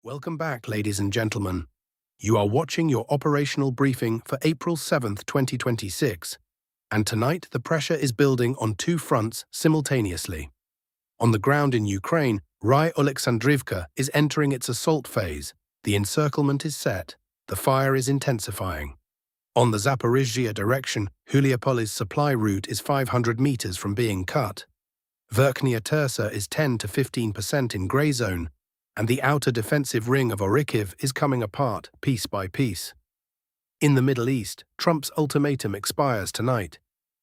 Welcome back, ladies and gentlemen. You are watching your operational briefing for April 7th, 2026, and tonight the pressure is building on two fronts simultaneously. On the ground in Ukraine, Ry Alexandrivka is entering its assault phase. The encirclement is set. The fire is intensifying. On the Zaporizhzhia direction, Kupiansk's supply route is 500 meters from being cut. Verkhnya Tersa is 10 to 15% in grey zone, and the outer defensive ring of Orikhiv is coming apart piece by piece. In the Middle East, Trump's ultimatum expires tonight.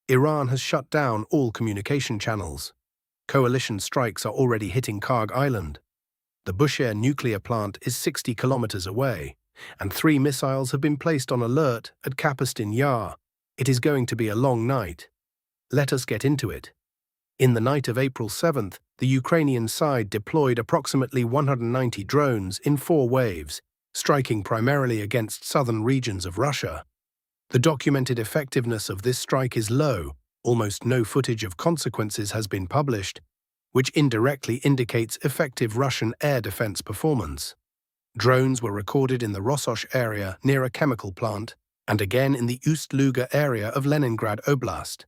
Iran has shut down all communication channels. Coalition strikes are already hitting Karg Island. The Bushehr nuclear plant is 60 kilometers away, and 3 missiles have been placed on alert at Kapustin Yar. It is going to be a long night. Let us get into it. In the night of April 7th, the Ukrainian side deployed approximately 190 drones in 4 waves, striking primarily against southern regions of Russia. The documented effectiveness of this strike is low. Almost no footage of consequences has been published, which indirectly indicates effective Russian air defense performance. Drones were recorded in the Rososh area near a chemical plant, and again in the Ust-Luga area of Leningrad Oblast.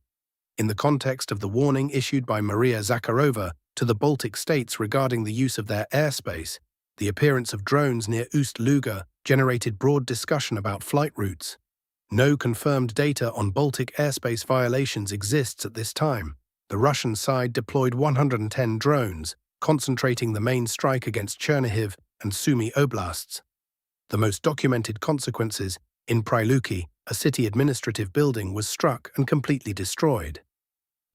In the context of the warning issued by Maria Zakharova to the Baltic states regarding the use of their airspace, the appearance of drones near Ust-Luga generated broad discussion about flight routes. No confirmed data on Baltic airspace violations exists at this time. The Russian side deployed 110 drones, concentrating the main strike against Chernihiv and Sumy oblasts. The most documented consequences, in Pryluki, a city administrative building was struck and completely destroyed.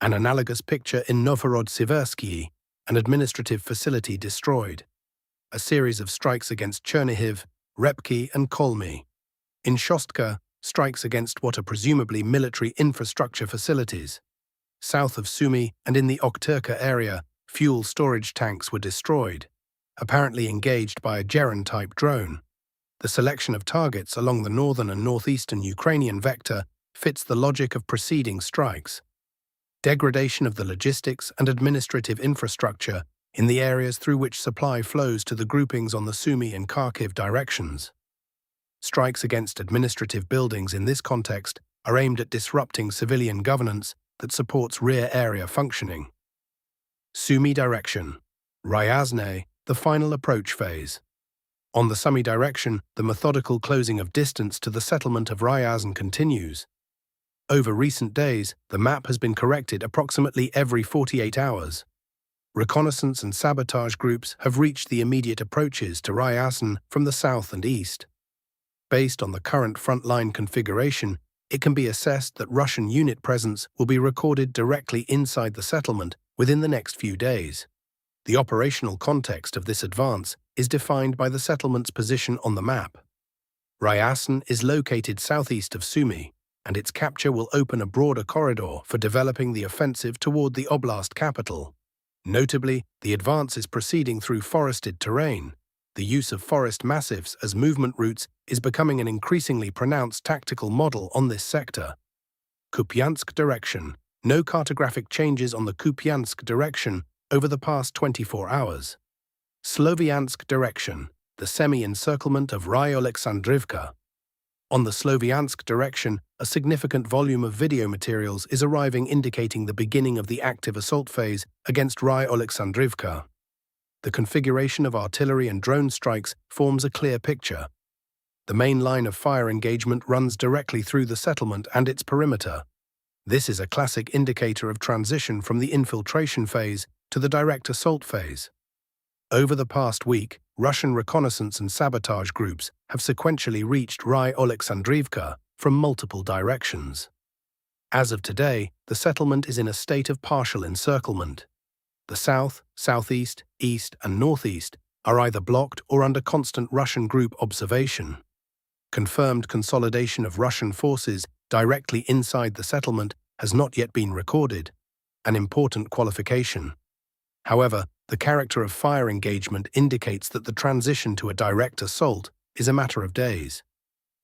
An analogous picture in Novhorod-Siversky, an administrative facility destroyed. A series of strikes against Chernihiv, Repki and Kolmy. In Shostka, strikes against what are presumably military infrastructure facilities. South of Sumy and in the Okturka area, fuel storage tanks were destroyed, apparently engaged by a Geran-type drone. The selection of targets along the northern and northeastern Ukrainian vector fits the logic of preceding strikes. Degradation of the logistics and administrative infrastructure in the areas through which supply flows to the groupings on the Sumy and Kharkiv directions. Strikes against administrative buildings in this context are aimed at disrupting civilian governance that supports rear area functioning. Sumy direction. Ryazne, the final approach phase. On the Sumy direction, the methodical closing of distance to the settlement of Ryazn continues. Over recent days, the map has been corrected approximately every 48 hours. Reconnaissance and sabotage groups have reached the immediate approaches to Ryazn from the south and east. Based on the current frontline configuration, it can be assessed that Russian unit presence will be recorded directly inside the settlement within the next few days. The operational context of this advance is defined by the settlement's position on the map. Ryazn is located southeast of Sumy, and its capture will open a broader corridor for developing the offensive toward the oblast capital. Notably, the advance is proceeding through forested terrain. The use of forest massifs as movement routes is becoming an increasingly pronounced tactical model on this sector. Kupiansk direction. No cartographic changes on the Kupiansk direction over the past 24 hours. Sloviansk direction. The semi-encirclement of Ry Alexandrivka. On the Sloviansk direction, a significant volume of video materials is arriving indicating the beginning of the active assault phase against Ry Alexandrivka. The configuration of artillery and drone strikes forms a clear picture. The main line of fire engagement runs directly through the settlement and its perimeter. This is a classic indicator of transition from the infiltration phase to the direct assault phase. Over the past week, Russian reconnaissance and sabotage groups have sequentially reached Ry Alexandrivka from multiple directions. As of today, the settlement is in a state of partial encirclement. The south, southeast, east, and northeast are either blocked or under constant Russian group observation. Confirmed consolidation of Russian forces directly inside the settlement has not yet been recorded, an important qualification. However, the character of fire engagement indicates that the transition to a direct assault is a matter of days.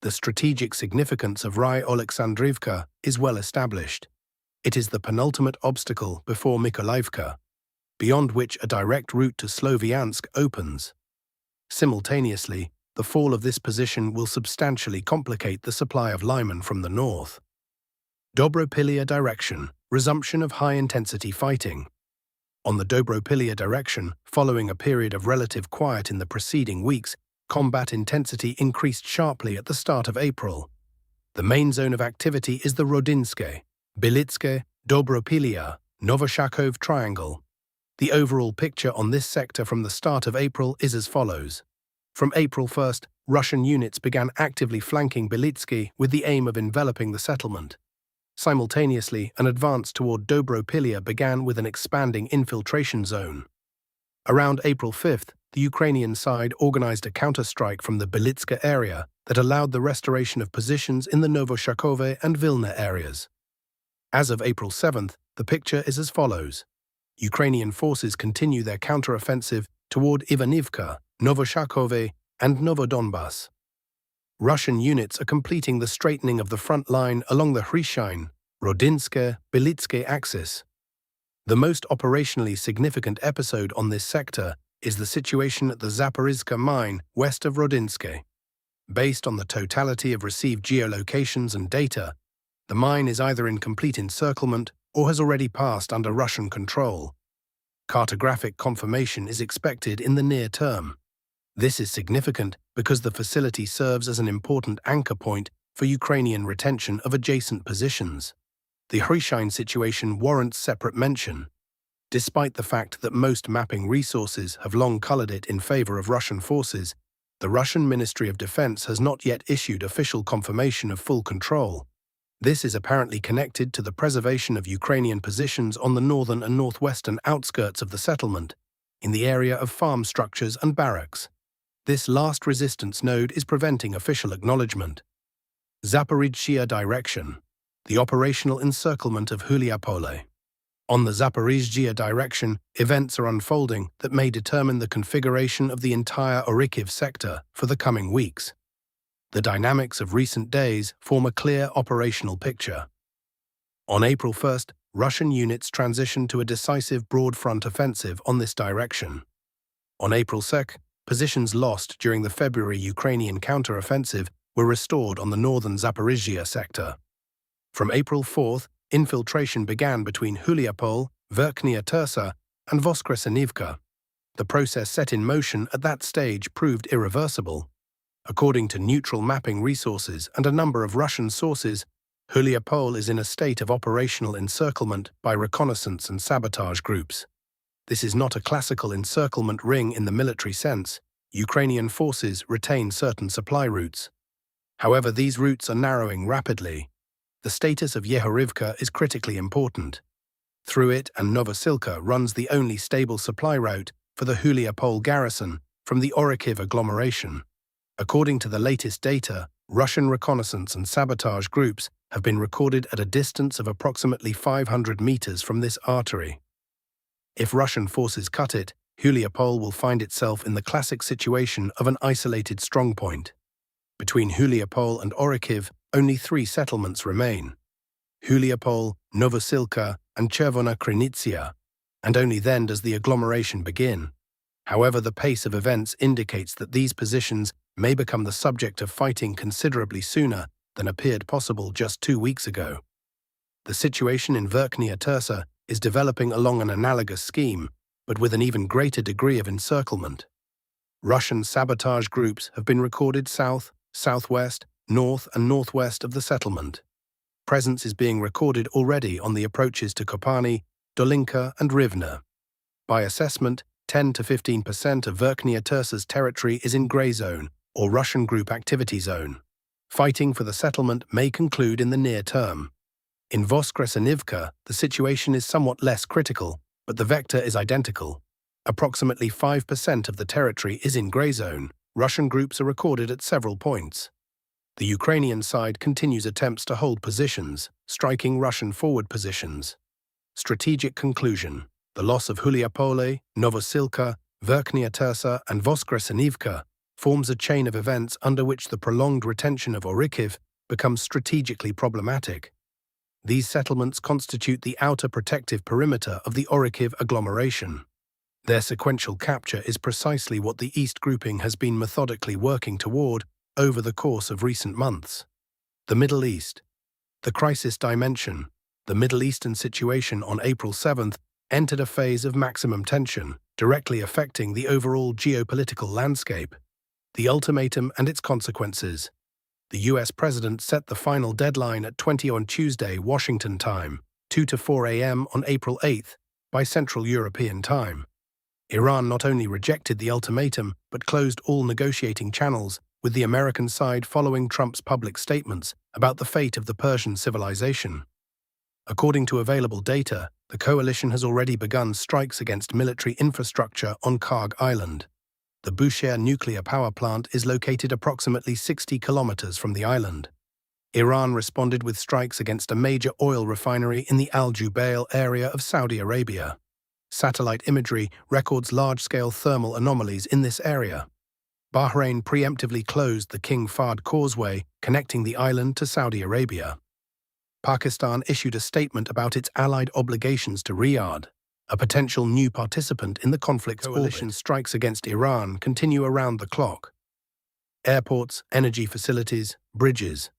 The strategic significance of Ry Alexandrivka is well established. It is the penultimate obstacle before Mykolaiivka, beyond which a direct route to Sloviansk opens. Simultaneously, the fall of this position will substantially complicate the supply of liman from the north. Dobropillia direction, resumption of high-intensity fighting. On the Dobropillia direction, following a period of relative quiet in the preceding weeks, combat intensity increased sharply at the start of April. The main zone of activity is the Rodinske, Bilitske, Dobropillia, Novoshakov triangle. The overall picture on this sector from the start of April is as follows. From April 1st, Russian units began actively flanking Bilitske with the aim of enveloping the settlement. Simultaneously, an advance toward Dobropillia began with an expanding infiltration zone. Around April 5th, the Ukrainian side organized a counterstrike from the Bilitska area that allowed the restoration of positions in the Novoshakove and Vilna areas. As of April 7th, the picture is as follows. Ukrainian forces continue their counteroffensive toward Ivanivka, Novoshakove, and Novodonbass. Russian units are completing the straightening of the front line along the Hryshyn, Rodinske, Bilitske axis. The most operationally significant episode on this sector is the situation at the Zaporizhzhia mine west of Rodinske. Based on the totality of received geolocations and data, the mine is either in complete encirclement or has already passed under Russian control. Cartographic confirmation is expected in the near term. This is significant because the facility serves as an important anchor point for Ukrainian retention of adjacent positions. The Hryshyn situation warrants separate mention. Despite the fact that most mapping resources have long colored it in favor of Russian forces, the Russian Ministry of Defense has not yet issued official confirmation of full control. This is apparently connected to the preservation of Ukrainian positions on the northern and northwestern outskirts of the settlement, in the area of farm structures and barracks. This last resistance node is preventing official acknowledgement. Zaporizhzhia direction, the operational encirclement of Huliapole. On the Zaporizhzhia direction, events are unfolding that may determine the configuration of the entire Orikhiv sector for the coming weeks. The dynamics of recent days form a clear operational picture. On April 1st, Russian units transitioned to a decisive broad front offensive on this direction. On April 2nd, positions lost during the February Ukrainian counter-offensive were restored on the northern Zaporizhzhia sector. From April 4th, infiltration began between Huliapole, Verkhnya Tersa, and Voskresenivka. The process set in motion at that stage proved irreversible. According to neutral mapping resources and a number of Russian sources, Huliapole is in a state of operational encirclement by reconnaissance and sabotage groups. This is not a classical encirclement ring in the military sense. Ukrainian forces retain certain supply routes. However, these routes are narrowing rapidly. The status of Yehorivka is critically important. Through it and Novosilka runs the only stable supply route for the Huliapole garrison from the Orikhiv agglomeration. According to the latest data, Russian reconnaissance and sabotage groups have been recorded at a distance of approximately 500 meters from this artery. If Russian forces cut it, Huliapole will find itself in the classic situation of an isolated strongpoint. Between Huliapole and Orikhiv, only 3 settlements remain: Huliapole, Novosilka, and Chervona Krynytsia, and only then does the agglomeration begin. However, the pace of events indicates that these positions may become the subject of fighting considerably sooner than appeared possible just 2 weeks ago. The situation in Verkhnya Tersa is developing along an analogous scheme, but with an even greater degree of encirclement. Russian sabotage groups have been recorded south, southwest, north, and northwest of the settlement. Presence is being recorded already on the approaches to Kopani, Dolinka, and Rivne. By assessment, 10 to 15% of Verkhnya Tersa's territory is in grey zone, or Russian group activity zone. Fighting for the settlement may conclude in the near term. In Voskresenivka, the situation is somewhat less critical, but the vector is identical. Approximately 5% of the territory is in grey zone. Russian groups are recorded at several points. The Ukrainian side continues attempts to hold positions, striking Russian forward positions. Strategic conclusion: the loss of Huliapole, Novosilka, Verkhnya Tersa, and Voskresenivka forms a chain of events under which the prolonged retention of Orikhiv becomes strategically problematic. These settlements constitute the outer protective perimeter of the Orikhiv agglomeration. Their sequential capture is precisely what the East grouping has been methodically working toward over the course of recent months. The Middle East. The crisis dimension. The Middle Eastern situation on April 7th entered a phase of maximum tension, directly affecting the overall geopolitical landscape. The ultimatum and its consequences. The US president set the final deadline at 20 on Tuesday, Washington time, 2 to 4 a.m. on April 8th, by Central European time. Iran not only rejected the ultimatum, but closed all negotiating channels, with the American side following Trump's public statements about the fate of the Persian civilization. According to available data, the coalition has already begun strikes against military infrastructure on Karg Island. The Bushehr nuclear power plant is located approximately 60 kilometers from the island. Iran responded with strikes against a major oil refinery in the Al Jubail area of Saudi Arabia. Satellite imagery records large-scale thermal anomalies in this area. Bahrain preemptively closed the King Fahd Causeway, connecting the island to Saudi Arabia. Pakistan issued a statement about its allied obligations to Riyadh, a potential new participant in the conflict's coalition. Strikes against Iran continue around the clock. Airports, energy facilities, bridges.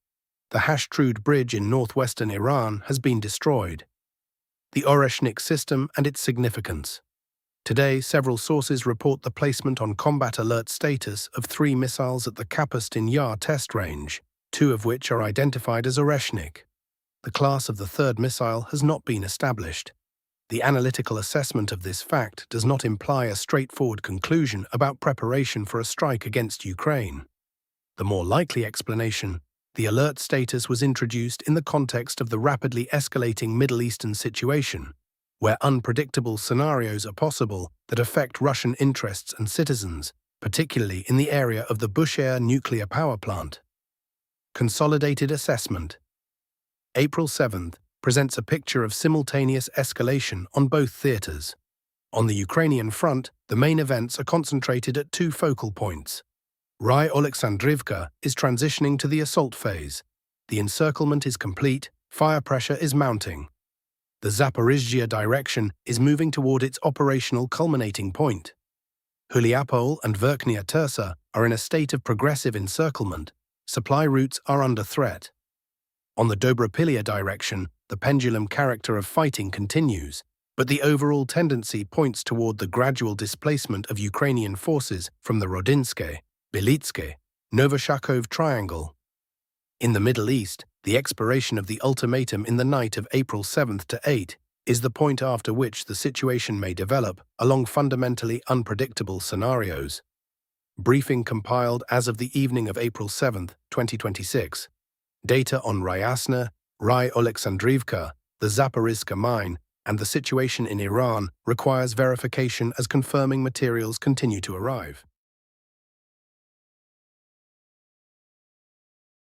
The Hashtrud Bridge in northwestern Iran has been destroyed. The Oreshnik system and its significance. Today, several sources report the placement on combat alert status of 3 missiles at the Kapustin Yar test range, 2 of which are identified as Oreshnik. The class of the third missile has not been established. The analytical assessment of this fact does not imply a straightforward conclusion about preparation for a strike against Ukraine. The more likely explanation: the alert status was introduced in the context of the rapidly escalating Middle Eastern situation, where unpredictable scenarios are possible that affect Russian interests and citizens, particularly in the area of the Bushehr nuclear power plant. Consolidated assessment. April 7th presents a picture of simultaneous escalation on both theaters. On the Ukrainian front, the main events are concentrated at 2 focal points. Ry Alexandrivka is transitioning to the assault phase. The encirclement is complete, fire pressure is mounting. The Zaporizhzhia direction is moving toward its operational culminating point. Huliapol and Verkhnya Tersa are in a state of progressive encirclement. Supply routes are under threat. On the Dobropillia direction, the pendulum character of fighting continues, but the overall tendency points toward the gradual displacement of Ukrainian forces from the Rodinske, Belitske, Novoshakov triangle. In the Middle East, the expiration of the ultimatum in the night of April 7th to 8 is the point after which the situation may develop along fundamentally unpredictable scenarios. Briefing compiled as of the evening of April 7th, 2026. Data on Ryasna, Ry Alexandrivka, the Zaporizhzhia mine, and the situation in Iran requires verification as confirming materials continue to arrive.